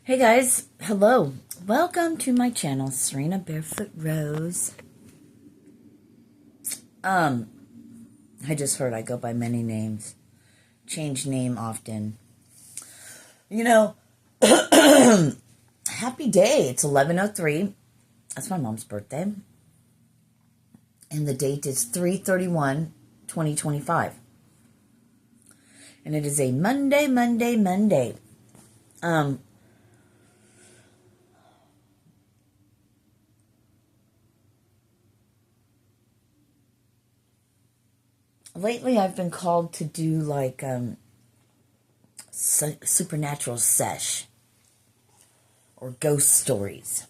Hey guys, hello. Welcome to my channel, Sirena Barefoot Rose. I just heard I go by many names. Change name often. Happy day. It's 11:03. That's my mom's birthday. And the date is 3/31/2025. And it is a Monday. Lately I've been called to do like supernatural sesh or ghost stories.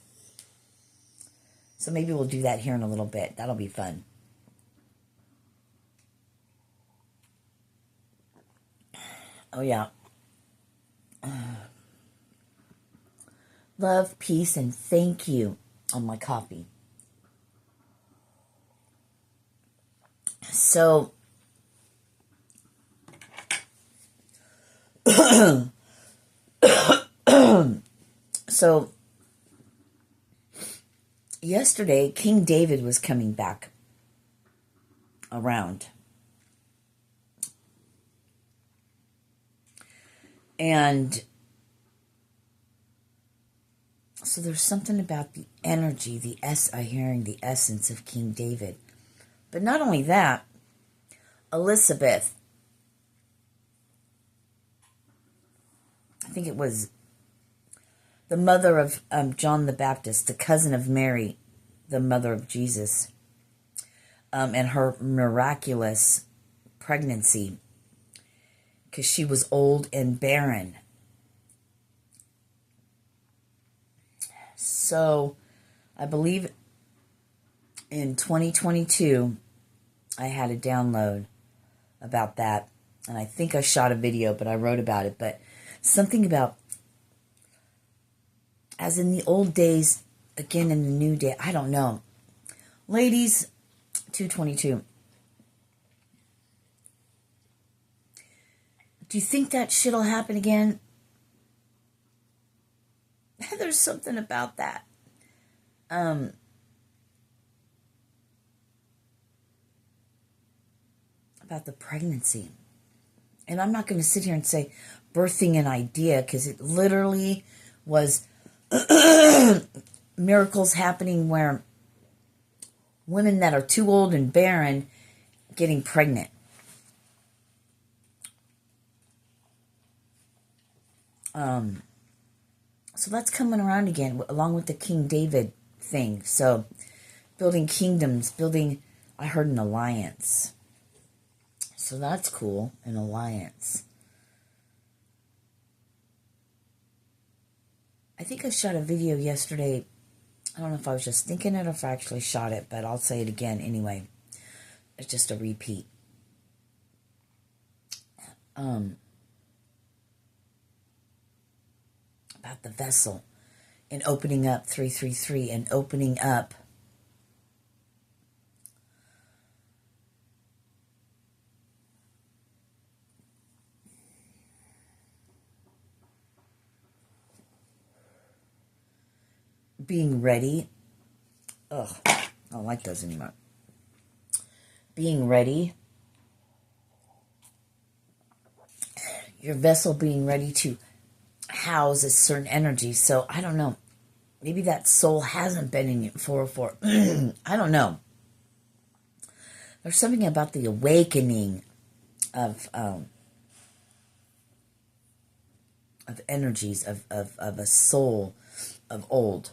So maybe we'll do that here in a little bit. That'll be fun. Oh yeah. Love, peace, and thank you on my coffee. So So, yesterday, King David was coming back around. And so there's something about the energy, I'm hearing the essence of King David. But not only that, Elizabeth, I think it was the mother of John the Baptist, the cousin of Mary, the mother of Jesus, and her miraculous pregnancy, because she was old and barren. So, I believe in 2022, I had a download about that, and I think I shot a video, but I wrote about it, but something about, as in the old days, again in the new day, I don't know. Ladies, 222. Do you think that shit'll happen again? There's something about that. About the pregnancy. And I'm not going to sit here and say birthing an idea, because it literally was miracles happening where women that are too old and barren getting pregnant. So that's coming around again, along with the King David thing. So building kingdoms, I heard an alliance. So that's cool, an alliance. I think I shot a video yesterday. I don't know if I was just thinking it or if I actually shot it, but I'll say it again anyway. It's just a repeat. About the vessel and opening up 333 and opening up being ready. Ugh, I don't like those anymore. Being ready. Your vessel being ready to house a certain energy. So I don't know. Maybe that soul hasn't been in you 404. I don't know. There's something about the awakening of energies of a soul of old.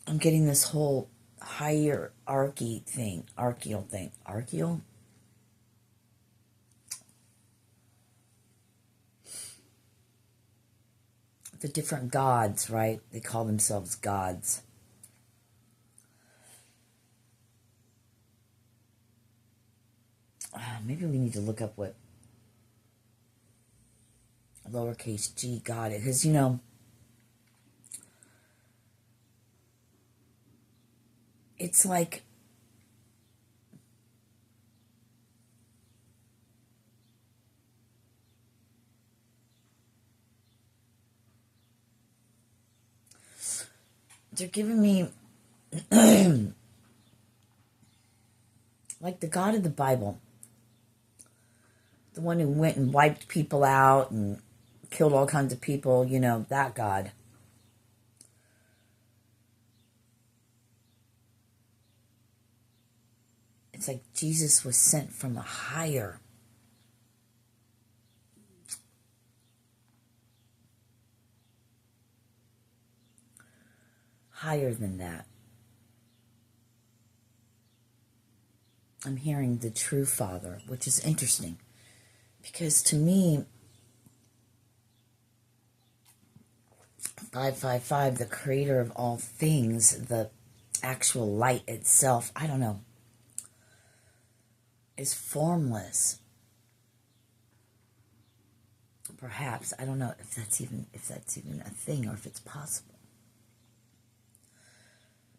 I'm getting this whole hierarchy thing, archeal thing. Archeal? The different gods, right? They call themselves gods. Maybe we need to look up what lowercase g God is. Because, it's like they're giving me like the God of the Bible, the one who went and wiped people out and killed all kinds of people, you know, that God. It's like Jesus was sent from a higher than that. I'm hearing the true Father, which is interesting. Because to me, 555, the creator of all things, the actual light itself, I don't know, is formless. Perhaps, I don't know if that's even a thing or if it's possible.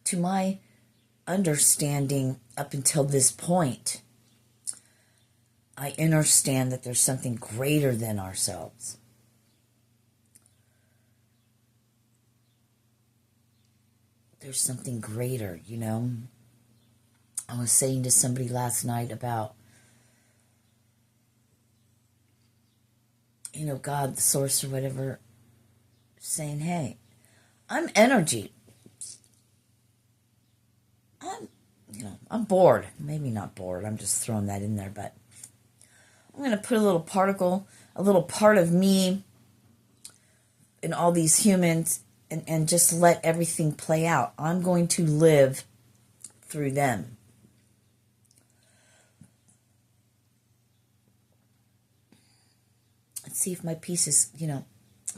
To my understanding up until this point, I understand that there's something greater than ourselves. There's something greater, you know. I was saying to somebody last night about, you know, God, the source or whatever, saying, hey, I'm energy. I'm bored. Maybe not bored. I'm just throwing that in there, but I'm going to put a little particle, a little part of me in all these humans and just let everything play out. I'm going to live through them. Let's see if my pieces, you know,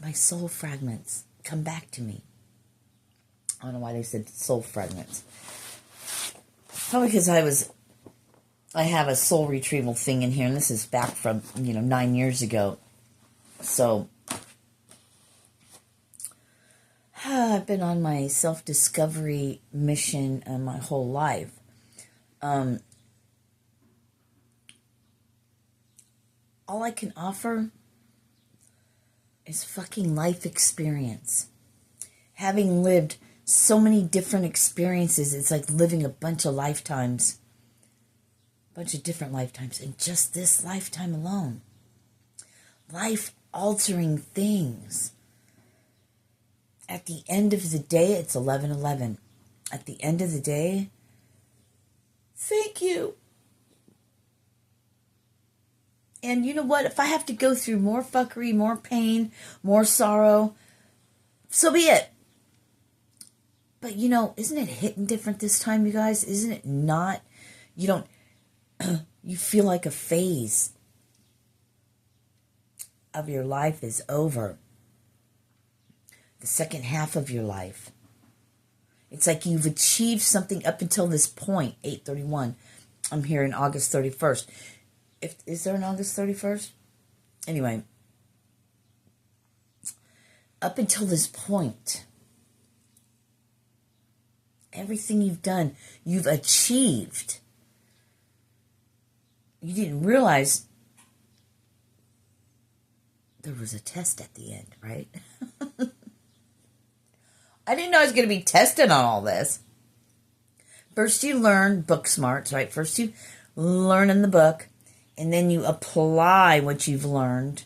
my soul fragments come back to me. I don't know why they said soul fragments. Probably because I have a soul retrieval thing in here, and this is back from, 9 years ago. So, I've been on my self-discovery mission my whole life. All I can offer is fucking life experience. Having lived so many different experiences, it's like living a bunch of lifetimes, bunch of different lifetimes in just this lifetime alone. Life-altering things. At the end of the day, it's 11:11. At the end of the day, thank you. And you know what? If I have to go through more fuckery, more pain, more sorrow, so be it. But, isn't it hitting different this time, you guys? Isn't it not? You feel like a phase of your life is over. The second half of your life. It's like you've achieved something up until this point, 8/31. I'm here in August 31st. Is there an August 31st? Anyway, up until this point, everything you've done, you've achieved. You didn't realize there was a test at the end, right? I didn't know I was going to be tested on all this. First you learn book smarts, right? First you learn in the book, and then you apply what you've learned.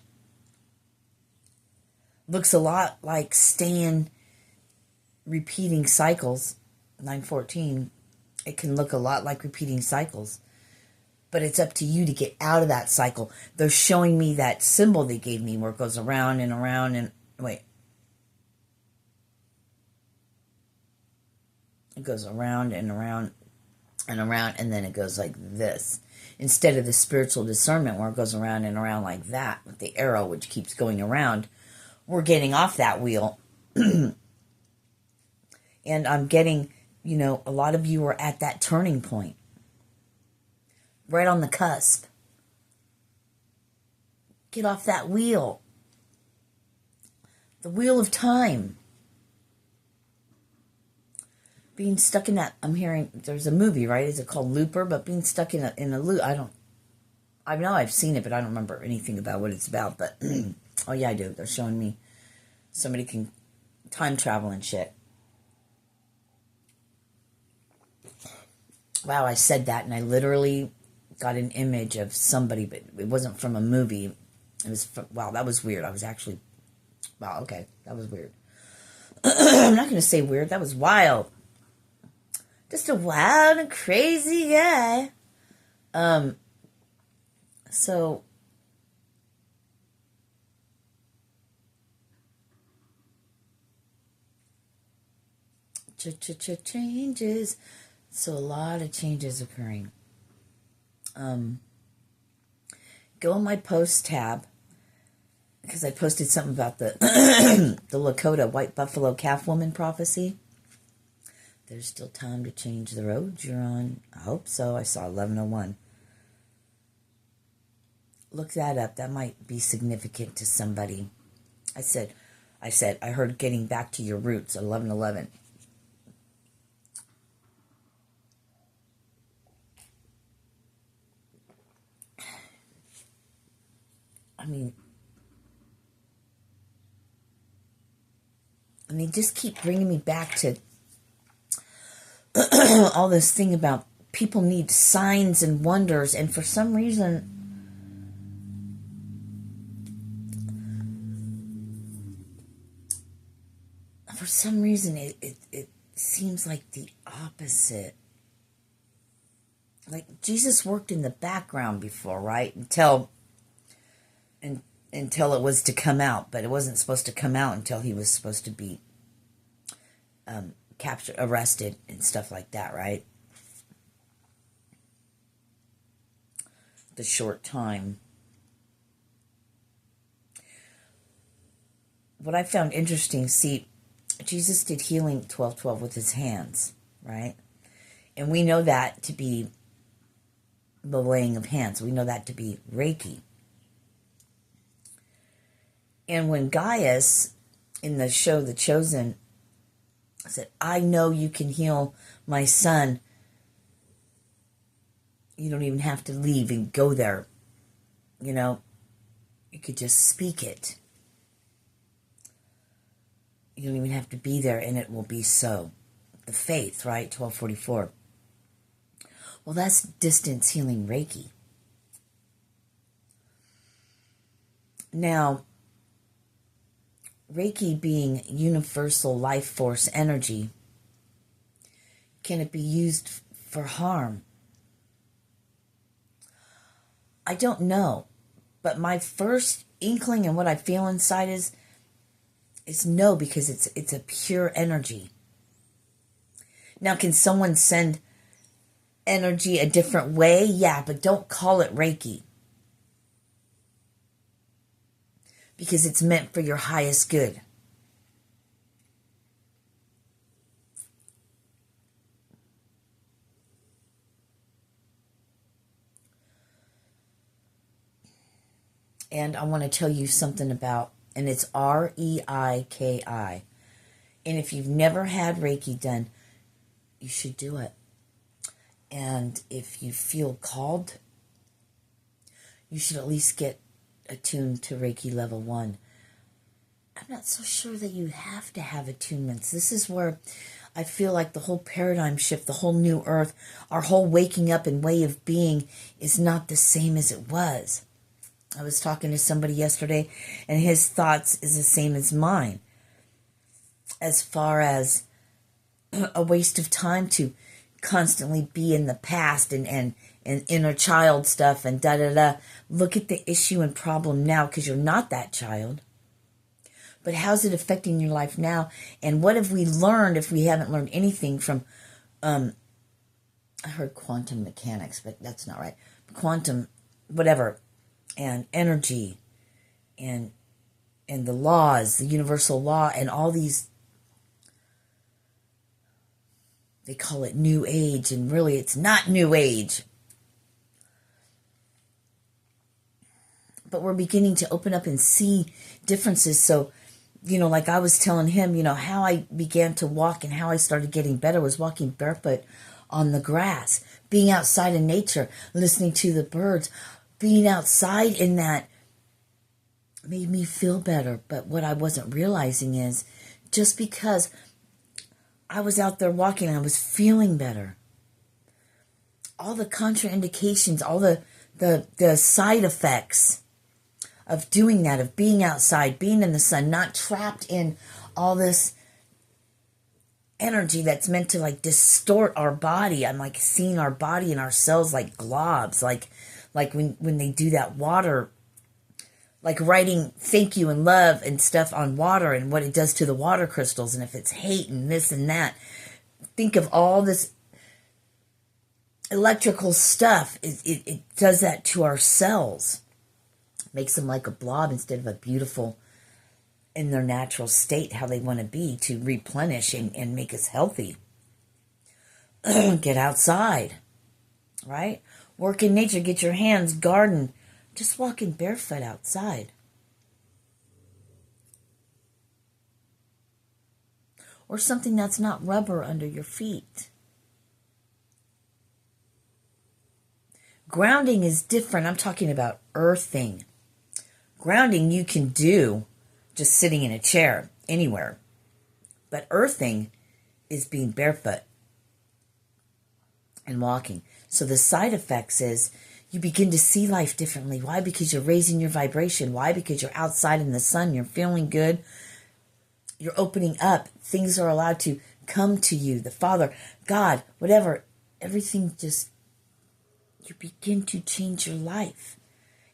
Looks a lot like repeating cycles. 914, it can look a lot like repeating cycles. But it's up to you to get out of that cycle. They're showing me that symbol they gave me where it goes around and around and... Wait. It goes around and around and around, and then it goes like this. Instead of the spiritual discernment where it goes around and around like that with the arrow which keeps going around, we're getting off that wheel. And I'm getting... a lot of you are at that turning point. Right on the cusp. Get off that wheel. The wheel of time. being stuck in that, I'm hearing, there's a movie, right? Is it called Looper? But being stuck in a loop, I know I've seen it, but I don't remember anything about what it's about. But, oh yeah, I do. They're showing me somebody can time travel and shit. Wow, I said that, and I literally got an image of somebody, but it wasn't from a movie. It was from, wow, that was weird. I was actually, wow, okay, that was weird. I'm not going to say weird. That was wild. Just a wild and crazy guy. So, changes. So a lot of changes occurring. Go on my post tab, because I posted something about the the Lakota white buffalo calf woman prophecy. There's still time to change the road you're on. I hope so. I saw 1101. Look that up. That might be significant to somebody. I heard getting back to your roots at 1111. I mean, and they just keep bringing me back to all this thing about people need signs and wonders, and for some reason, it seems like the opposite. Like Jesus worked in the background before, right? Until it was to come out, but it wasn't supposed to come out until he was supposed to be captured, arrested, and stuff like that, right? The short time. What I found interesting, see, Jesus did healing 12:12 with his hands, right? And we know that to be the laying of hands. We know that to be Reiki. And when Gaius, in the show The Chosen, said, I know you can heal my son. You don't even have to leave and go there. You know, you could just speak it. You don't even have to be there, and it will be so. The faith, right? 1244. Well, that's distance healing Reiki. Now, Reiki being universal life force energy, can it be used for harm? I don't know. But my first inkling and what I feel inside is no, because it's a pure energy. Now, can someone send energy a different way? Yeah, but don't call it Reiki. Because it's meant for your highest good. And I want to tell you something about, and it's Reiki. And if you've never had Reiki done, you should do it. And if you feel called, you should at least get attuned to Reiki level 1. I'm not so sure that you have to have attunements. This is where I feel like the whole paradigm shift, the whole new earth, our whole waking up and way of being is not the same as it was. I was talking to somebody yesterday, and his thoughts is the same as mine. As far as a waste of time to constantly be in the past and inner child stuff and da-da-da. Look at the issue and problem now, because you're not that child. But how's it affecting your life now? And what have we learned if we haven't learned anything from, I heard quantum mechanics, but that's not right. Quantum, whatever, and energy, and the laws, the universal law, and all these, they call it New Age, and really it's not New Age. But we're beginning to open up and see differences. So like I was telling him, how I began to walk and how I started getting better was walking barefoot on the grass, being outside in nature, listening to the birds, being outside in that made me feel better. But what I wasn't realizing is just because I was out there walking and I was feeling better, all the contraindications, all the side effects of doing that, of being outside, being in the sun, not trapped in all this energy that's meant to like distort our body. I'm like seeing our body and our cells like globs, like when they do that water, like writing thank you and love and stuff on water and what it does to the water crystals, and if it's hate and this and that. Think of all this electrical stuff. It does that to our cells. Makes them like a blob instead of a beautiful, in their natural state, how they want to be to replenish and make us healthy. Get outside, right? Work in nature, get your hands, garden. Just walking barefoot outside. Or something that's not rubber under your feet. Grounding is different. I'm talking about earthing. Grounding you can do just sitting in a chair anywhere. But earthing is being barefoot and walking. So the side effects is you begin to see life differently. Why? Because you're raising your vibration. Why? Because you're outside in the sun. You're feeling good. You're opening up. Things are allowed to come to you. The Father, God, whatever. Everything just, you begin to change your life.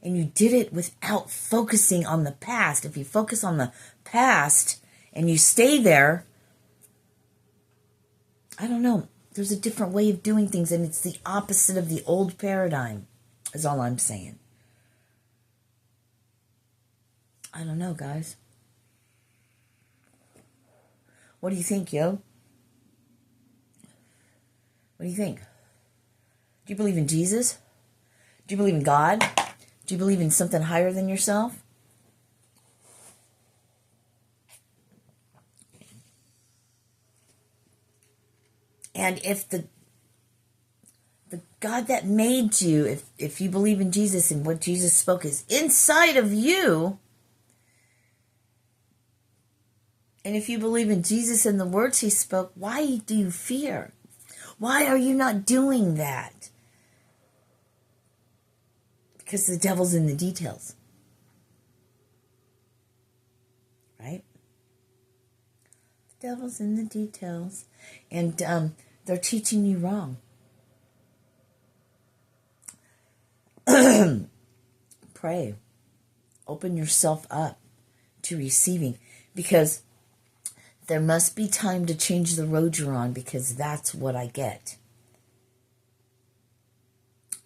And you did it without focusing on the past. If you focus on the past and you stay there, I don't know. There's a different way of doing things, and it's the opposite of the old paradigm, is all I'm saying. I don't know, guys. What do you think, yo? What do you think? Do you believe in Jesus? Do you believe in God? Do you believe in something higher than yourself? And if the God that made you, if you believe in Jesus and what Jesus spoke is inside of you, and if you believe in Jesus and the words he spoke, why do you fear? Why are you not doing that? Because the devil's in the details. Right? The devil's in the details. And they're teaching you wrong. Pray. Open yourself up to receiving. Because there must be time to change the road you're on, because that's what I get.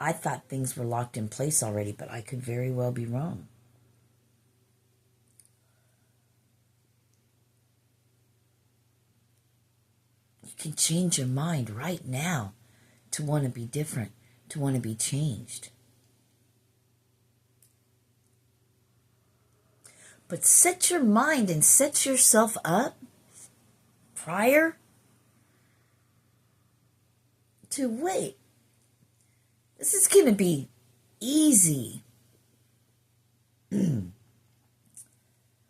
I thought things were locked in place already, but I could very well be wrong. You can change your mind right now to want to be different, to want to be changed. But set your mind and set yourself up prior to wait. This is going to be easy.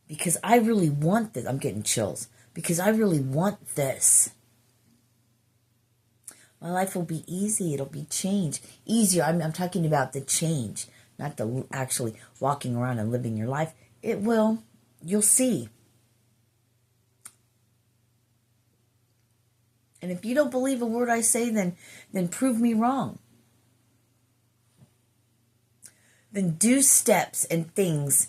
Because I really want this. I'm getting chills. Because I really want this. My life will be easy. It'll be change. Easier. I'm talking about the change. Not the actually walking around and living your life. It will. You'll see. And if you don't believe a word I say, then prove me wrong. Then do steps and things.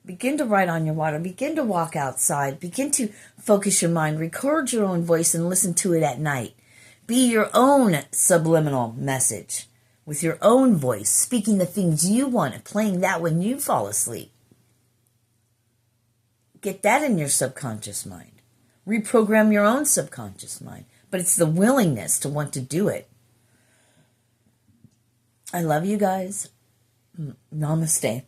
Begin to write on your water. Begin to walk outside. Begin to focus your mind. Record your own voice and listen to it at night. Be your own subliminal message with your own voice, speaking the things you want and playing that when you fall asleep. Get that in your subconscious mind. Reprogram your own subconscious mind. But it's the willingness to want to do it. I love you guys. Namaste.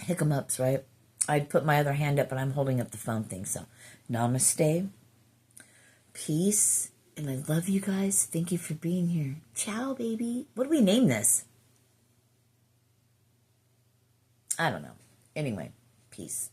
Hiccups, right? I'd put my other hand up, but I'm holding up the phone thing. So, namaste, peace, and I love you guys. Thank you for being here. Ciao, baby. What do we name this? I don't know. Anyway, peace.